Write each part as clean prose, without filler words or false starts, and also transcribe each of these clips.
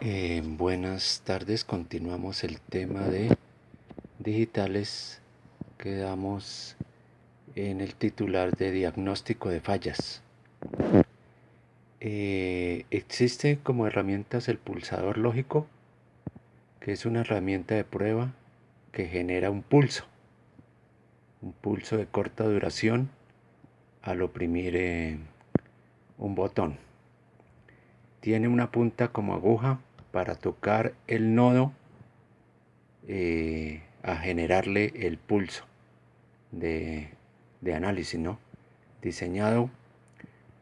Buenas tardes, continuamos el tema de digitales. Quedamos en el titular de diagnóstico de fallas. Existe como herramientas el pulsador lógico, que es una herramienta de prueba que genera un pulso de corta duración al oprimir un botón. Tiene una punta como aguja para tocar el nodo a generarle el pulso de, de análisis, ¿no? Diseñado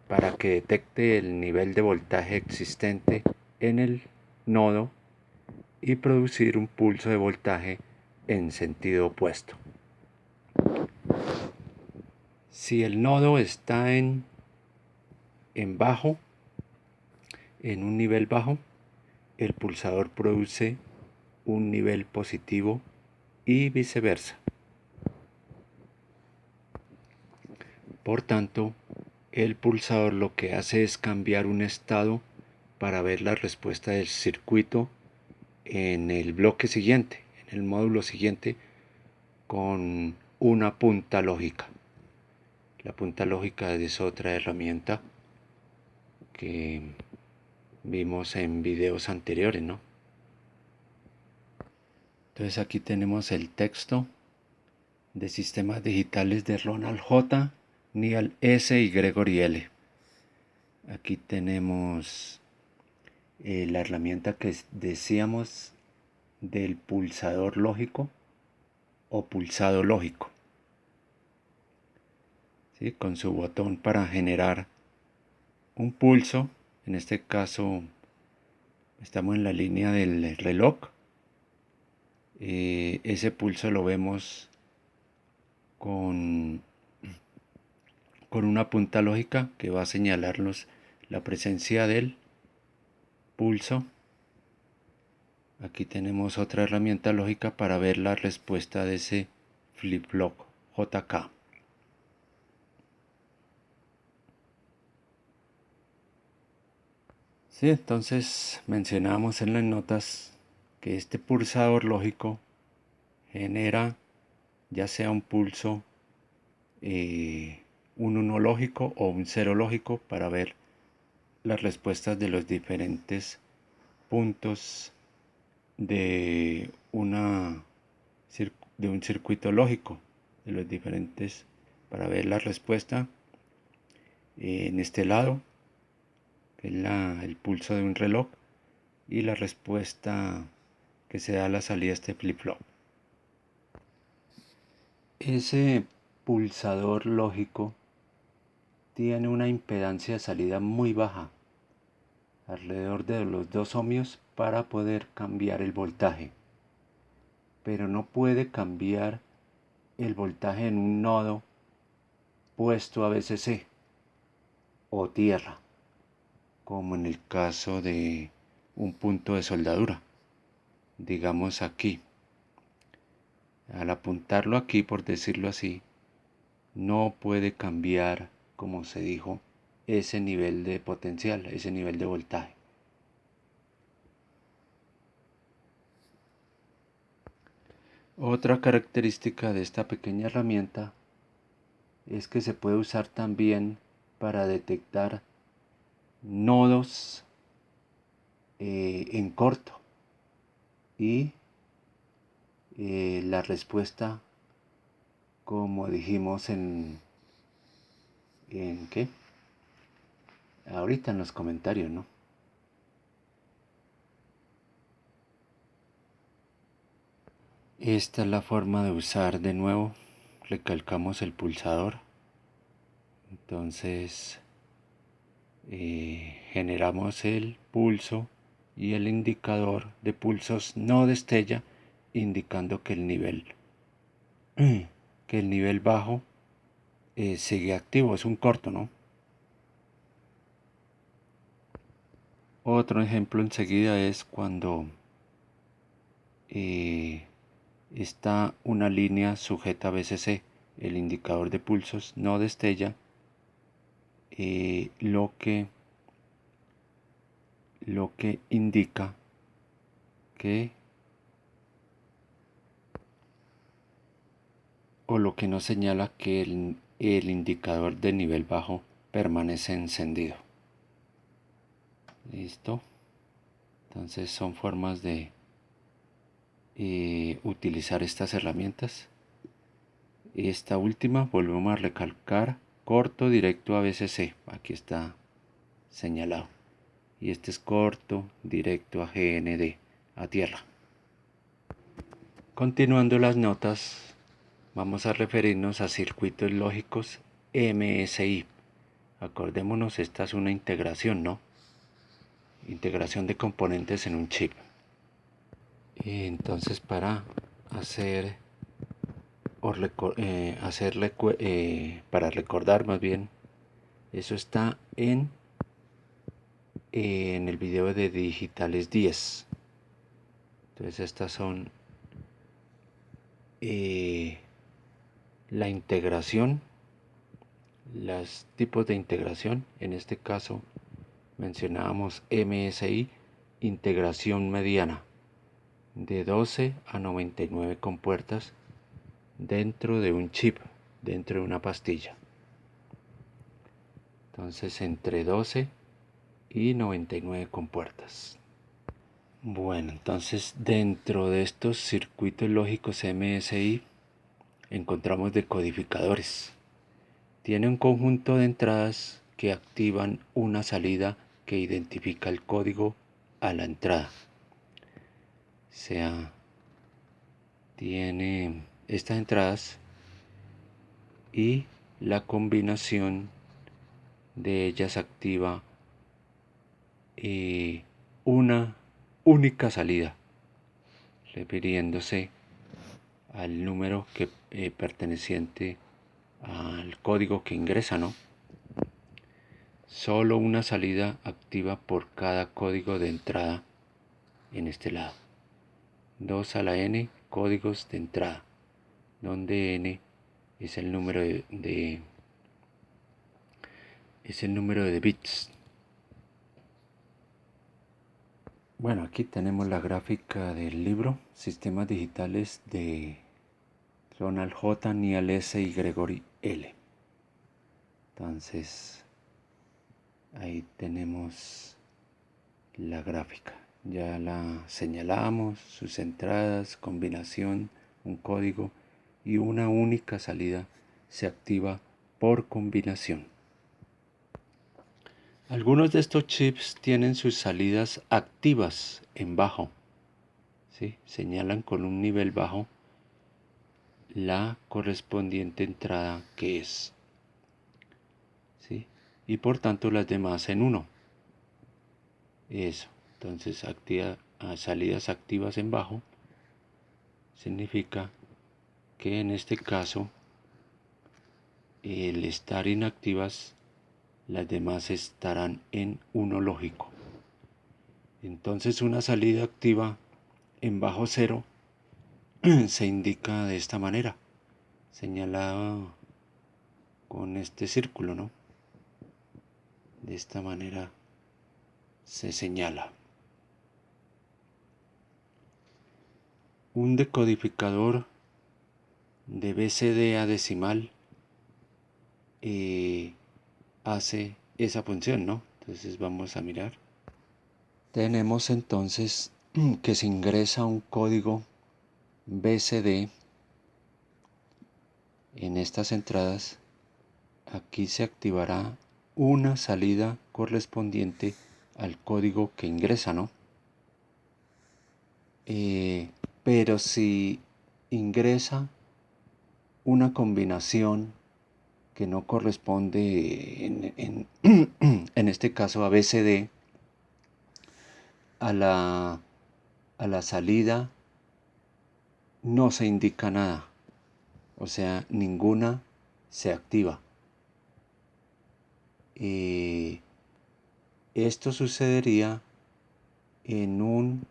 para que detecte el nivel de voltaje existente en el nodo y producir un pulso de voltaje en sentido opuesto. Si el nodo está en bajo, en un nivel bajo, el pulsador produce un nivel positivo y viceversa. Por tanto, el pulsador lo que hace es cambiar un estado para ver la respuesta del circuito en el bloque siguiente, en el módulo siguiente, con una punta lógica. La punta lógica es otra herramienta que vimos en videos anteriores, ¿no? Entonces aquí tenemos el texto de sistemas digitales de Ronald J., Neal S. y Gregory L. Aquí tenemos la herramienta que decíamos del pulsador lógico o pulsado lógico, ¿sí? Con su botón para generar un pulso. En este caso estamos en la línea del reloj. Ese pulso lo vemos con, con una punta lógica que va a señalarnos la presencia del pulso. Aquí tenemos otra herramienta lógica para ver la respuesta de ese flip-flop JK. Sí, entonces mencionamos en las notas que este pulsador lógico genera ya sea un pulso, un 1 lógico o un 0 lógico para ver las respuestas de los diferentes puntos de, de un circuito lógico, de los diferentes, para ver la respuesta en este lado, que es el pulso de un reloj, y la respuesta que se da a la salida de este flip-flop. Ese pulsador lógico tiene una impedancia de salida muy baja, alrededor de los 2 ohmios, para poder cambiar el voltaje, pero no puede cambiar el voltaje en un nodo puesto a VCC o tierra, como en el caso de un punto de soldadura. Digamos aquí, al apuntarlo aquí, por decirlo así, no puede cambiar, como se dijo, ese nivel de potencial, ese nivel de voltaje. Otra característica de esta pequeña herramienta es que se puede usar también para detectar nodos en corto y la respuesta, como dijimos en qué ahorita en los comentarios, ¿no? Esta es la forma de usar de nuevo. Recalcamos el pulsador. Entonces generamos el pulso y el indicador de pulsos no destella, indicando que el nivel bajo sigue activo, es un corto, ¿no? Otro ejemplo enseguida es cuando está una línea sujeta a VCC, el indicador de pulsos no destella, lo que indica que o lo que nos señala que el indicador de nivel bajo permanece encendido. Listo. Entonces son formas de utilizar estas herramientas. Esta última volvemos a recalcar: corto, directo a BCC. Aquí está señalado. Y este es corto, directo a GND, a tierra. Continuando las notas, vamos a referirnos a circuitos lógicos MSI. Acordémonos, esta es una integración, ¿no? Integración de componentes en un chip. Entonces, para hacer para recordar más bien, eso está en el video de Digitales 10. Entonces estas son la integración, los tipos de integración. En este caso mencionábamos MSI, integración mediana, de 12 a 99 compuertas dentro de un chip, dentro de una pastilla. Entonces entre 12 y 99 compuertas. Bueno, entonces dentro de estos circuitos lógicos MSI encontramos decodificadores. Tiene un conjunto de entradas que activan una salida que identifica el código a la entrada. O sea, tiene estas entradas y la combinación de ellas activa una única salida, refiriéndose al número que perteneciente al código que ingresa, ¿no? Solo una salida activa por cada código de entrada en este lado. 2 a la n códigos de entrada, donde n es el número de bits. Bueno, aquí tenemos la gráfica del libro Sistemas Digitales de Ronald J. Neal S. y Gregory L. Entonces, ahí tenemos la gráfica. Ya la señalamos, sus entradas, combinación, un código y una única salida se activa por combinación. Algunos de estos chips tienen sus salidas activas en bajo. ¿Sí? Señalan con un nivel bajo la correspondiente entrada que es. ¿Sí? Y por tanto las demás en 1. Eso. Entonces salidas activas en bajo significa que en este caso el estar inactivas, las demás estarán en 1 lógico. Entonces una salida activa en bajo 0 se indica de esta manera, señalada con este círculo, ¿no? De esta manera se señala. Un decodificador de BCD a decimal hace esa función, ¿no? Entonces vamos a mirar. Tenemos entonces que se ingresa un código BCD en estas entradas. Aquí se activará una salida correspondiente al código que ingresa, ¿no? Pero si ingresa una combinación que no corresponde en este caso a BCD, a la salida no se indica nada, o sea, ninguna se activa. Esto sucedería en un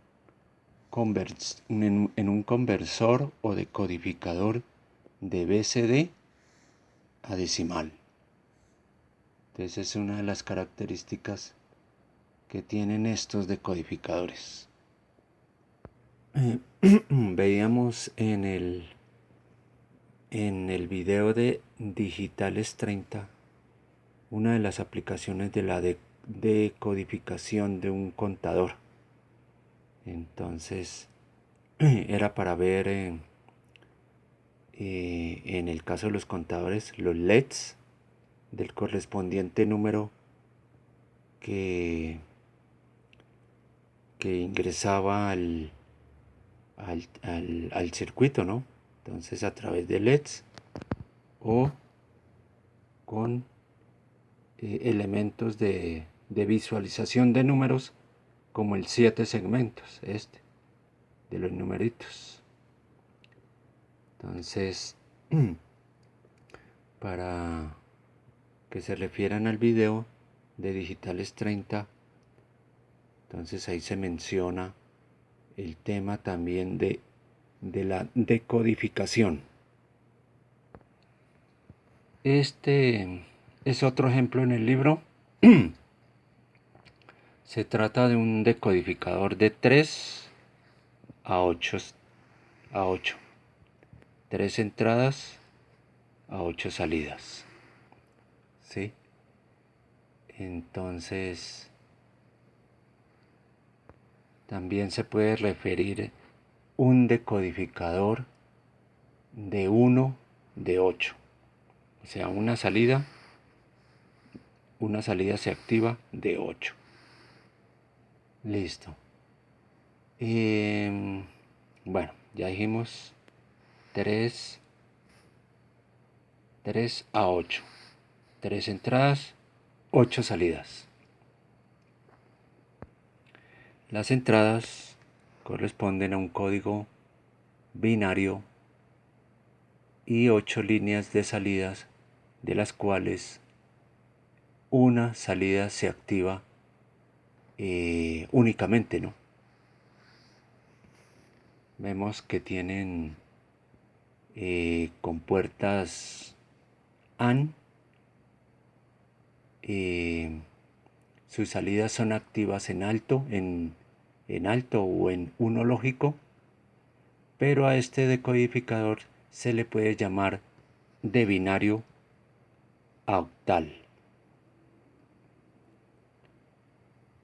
conversor o decodificador de BCD a decimal. Entonces es una de las características que tienen estos decodificadores. veíamos en el video de Digitales 30 una de las aplicaciones de la decodificación de un contador. Entonces era para ver en el caso de los contadores los LEDs del correspondiente número que, que ingresaba al circuito, ¿no? Entonces a través de LEDs o con elementos de visualización de números como el 7 segmentos, de los numeritos. Entonces, para que se refieran al video de Digitales 30, entonces ahí se menciona el tema también de la decodificación. Este es otro ejemplo en el libro. Se trata de un decodificador de 3 a 8, a 8. 3 entradas a 8 salidas. ¿Sí? Entonces, también se puede referir un decodificador de 1 de 8. O sea, una salida se activa de 8. Listo. Bueno, ya dijimos 3 a 8. 3 entradas, 8 salidas. Las entradas corresponden a un código binario y 8 líneas de salidas, de las cuales una salida se activa únicamente, ¿no? Vemos que tienen compuertas AND. Sus salidas son activas en alto, en alto o en 1 lógico, pero a este decodificador se le puede llamar de binario a octal.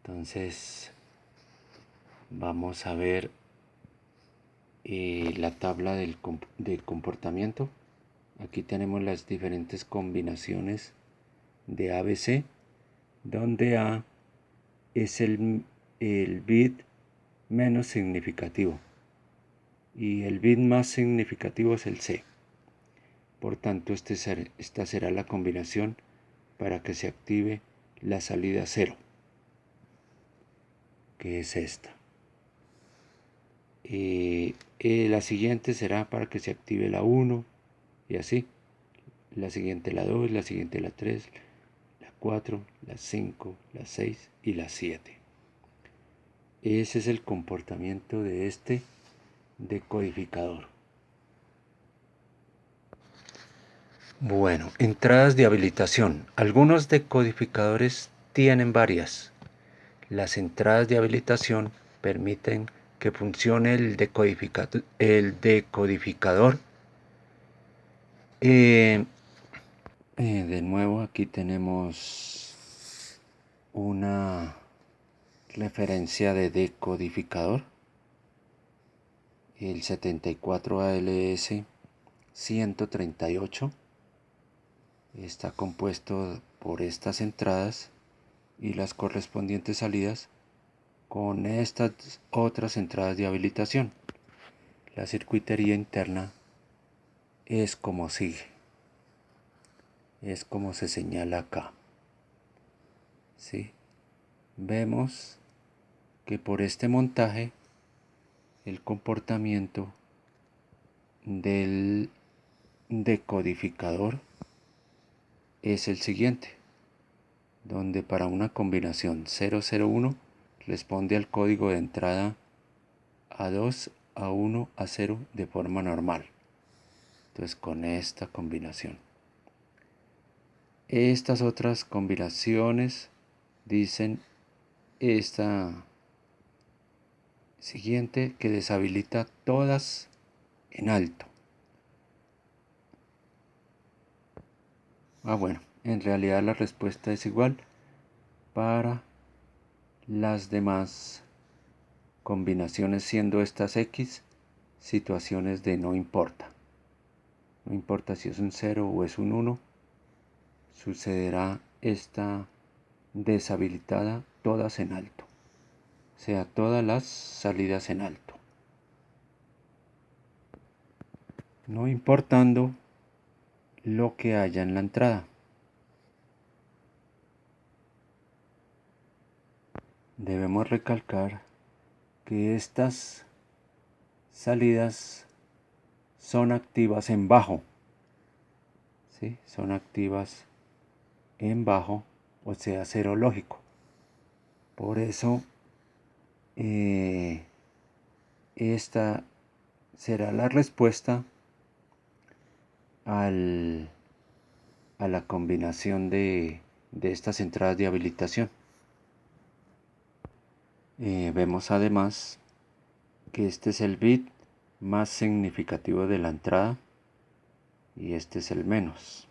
Entonces vamos a ver la tabla del comportamiento. Aquí tenemos las diferentes combinaciones de ABC, donde A es el bit menos significativo y el bit más significativo es el C. Por tanto, esta será la combinación para que se active la salida 0, que es esta. La siguiente será para que se active la 1 y así. La siguiente la 2, la siguiente la 3, la 4, la 5, la 6 y la 7. Ese es el comportamiento de este decodificador. Bueno, entradas de habilitación. Algunos decodificadores tienen varias. Las entradas de habilitación permiten que funcione el decodificador. De nuevo aquí tenemos una referencia de decodificador, el 74ALS 138. Está compuesto por estas entradas y las correspondientes salidas con estas otras entradas de habilitación. La circuitería interna es como sigue, es como se señala acá. ¿Sí? Vemos que por este montaje el comportamiento del decodificador es el siguiente, donde para una combinación 001 responde al código de entrada A2, A1, A0 de forma normal. Entonces con esta combinación. Estas otras combinaciones dicen siguiente que deshabilita todas en alto. Bueno, en realidad la respuesta es igual para las demás combinaciones, siendo estas X situaciones de no importa. No importa si es un 0 o es un 1, sucederá esta deshabilitada todas en alto, o sea, todas las salidas en alto, no importando lo que haya en la entrada. Debemos recalcar que estas salidas son activas en bajo, ¿sí? Son activas en bajo, o sea, cero lógico. Por eso esta será la respuesta a la combinación de estas entradas de habilitación. Vemos además que este es el bit más significativo de la entrada y este es el menos.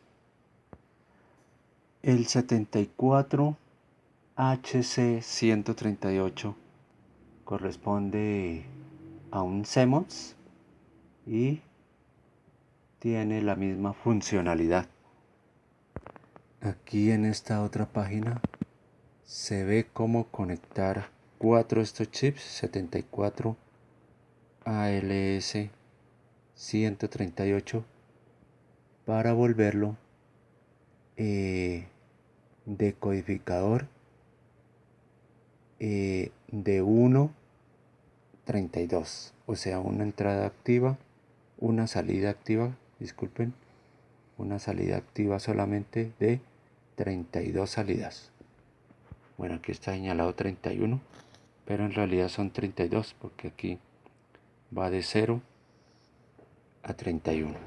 El 74HC138 corresponde a un CMOS y tiene la misma funcionalidad. Aquí en esta otra página se ve cómo conectar 4 de estos chips 74 ALS 138 para volverlo decodificador de 1.32, o sea, una entrada activa, una salida activa, disculpen, una salida activa solamente de 32 salidas. Bueno, aquí está señalado 31, pero en realidad son 32 porque aquí va de 0 a 31.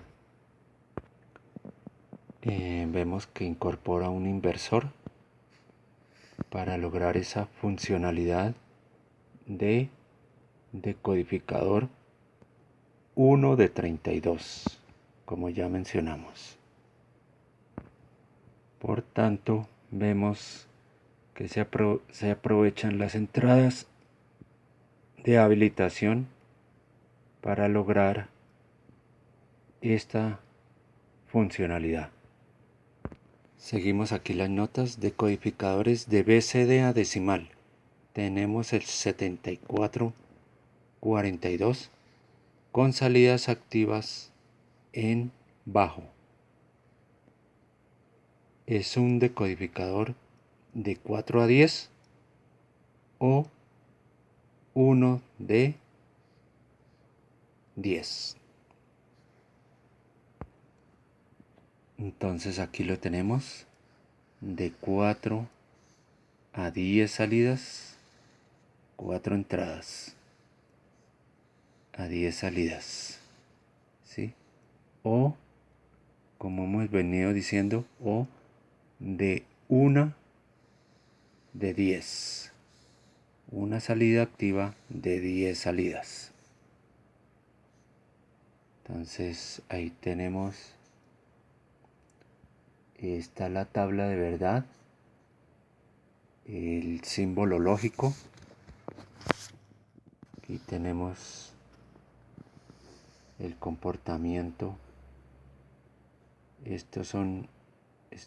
Vemos que incorpora un inversor para lograr esa funcionalidad de decodificador 1 de 32, como ya mencionamos. Por tanto, vemos que se aprovechan las entradas de habilitación para lograr esta funcionalidad. Seguimos aquí las notas de codificadores de BCD a decimal. Tenemos el 7442 con salidas activas en bajo. Es un decodificador de 4 a 10 o 1 de 10. Entonces aquí lo tenemos de 4 a 10 salidas, 4 entradas a 10 salidas, ¿sí? O, como hemos venido diciendo, o de 1 de 10, una salida activa de 10 salidas. Entonces ahí tenemos, está la tabla de verdad, el símbolo lógico. Aquí tenemos el comportamiento. Estos son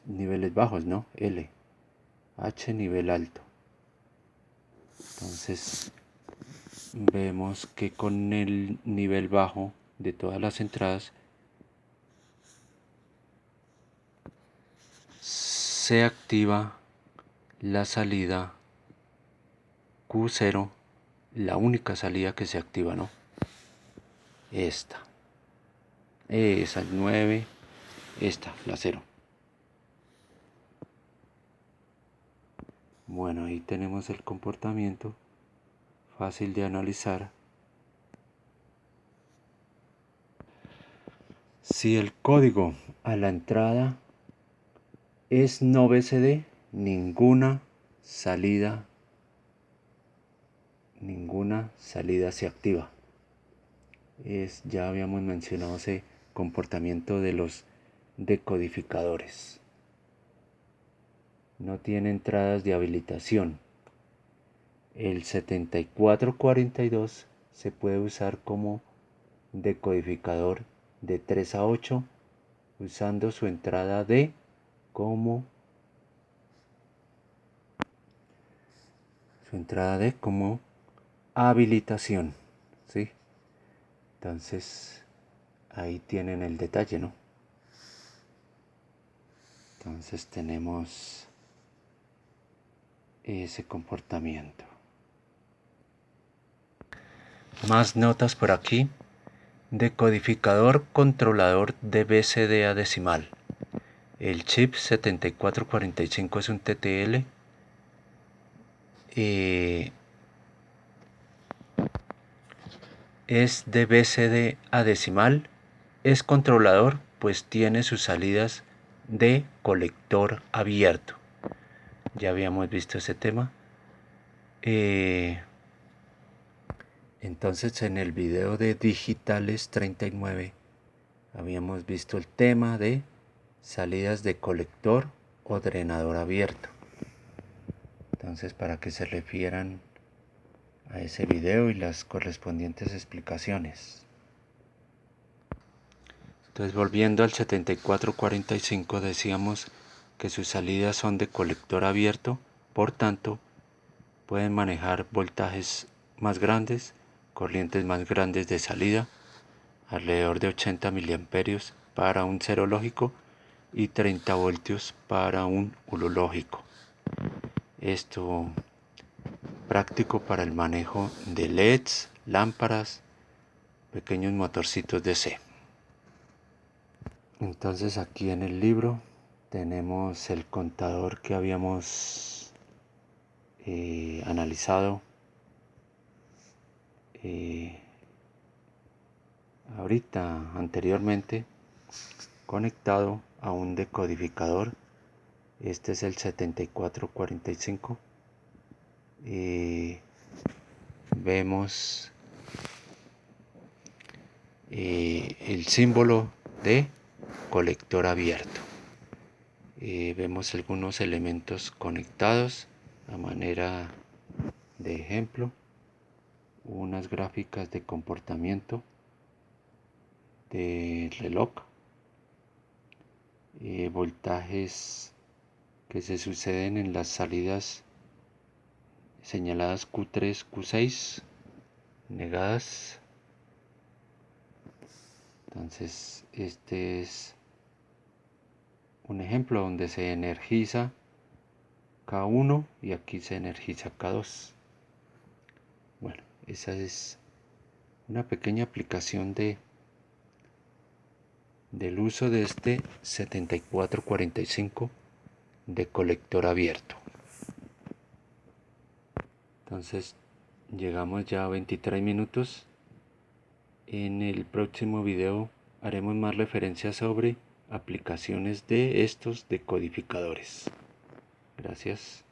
niveles bajos, ¿no? L. H nivel alto. Entonces vemos que con el nivel bajo de todas las entradas se activa la salida Q0, la única salida que se activa, ¿no? Esta. Esa es 9, esta, la 0. Bueno, ahí tenemos el comportamiento, fácil de analizar. Si el código a la entrada es no BCD, ninguna salida ninguna salida se activa. Ya habíamos mencionado ese comportamiento de los decodificadores. No tiene entradas de habilitación. El 7442 se puede usar como decodificador de 3 a 8 usando su entrada D como habilitación, ¿sí? Entonces ahí tienen el detalle, ¿no? Entonces tenemos ese comportamiento. Más notas por aquí. Decodificador controlador de BCD a decimal. El chip 7445 es un TTL. Es de BCD a decimal. Es controlador, pues tiene sus salidas de colector abierto. Ya habíamos visto ese tema. Entonces en el video de Digitales 39 habíamos visto el tema de salidas de colector o drenador abierto. Entonces para que se refieran a ese video y las correspondientes explicaciones. Entonces volviendo al 7445 decíamos que sus salidas son de colector abierto, por tanto pueden manejar voltajes más grandes, corrientes más grandes de salida, alrededor de 80 miliamperios para un cero lógico y 30 voltios para un uno lógico. Esto práctico para el manejo de LEDs, lámparas, pequeños motorcitos DC. Entonces aquí en el libro tenemos el contador que habíamos analizado ahorita anteriormente, conectado a un decodificador. Este es el 7445. Vemos el símbolo de colector abierto. Vemos algunos elementos conectados a manera de ejemplo, unas gráficas de comportamiento del reloj, voltajes que se suceden en las salidas señaladas Q3, Q6, negadas. Entonces este es un ejemplo donde se energiza K1 y aquí se energiza K2. Bueno, esa es una pequeña aplicación del uso de este 7445 de colector abierto. Entonces llegamos ya a 23 minutos. En el próximo video haremos más referencias sobre aplicaciones de estos decodificadores. Gracias.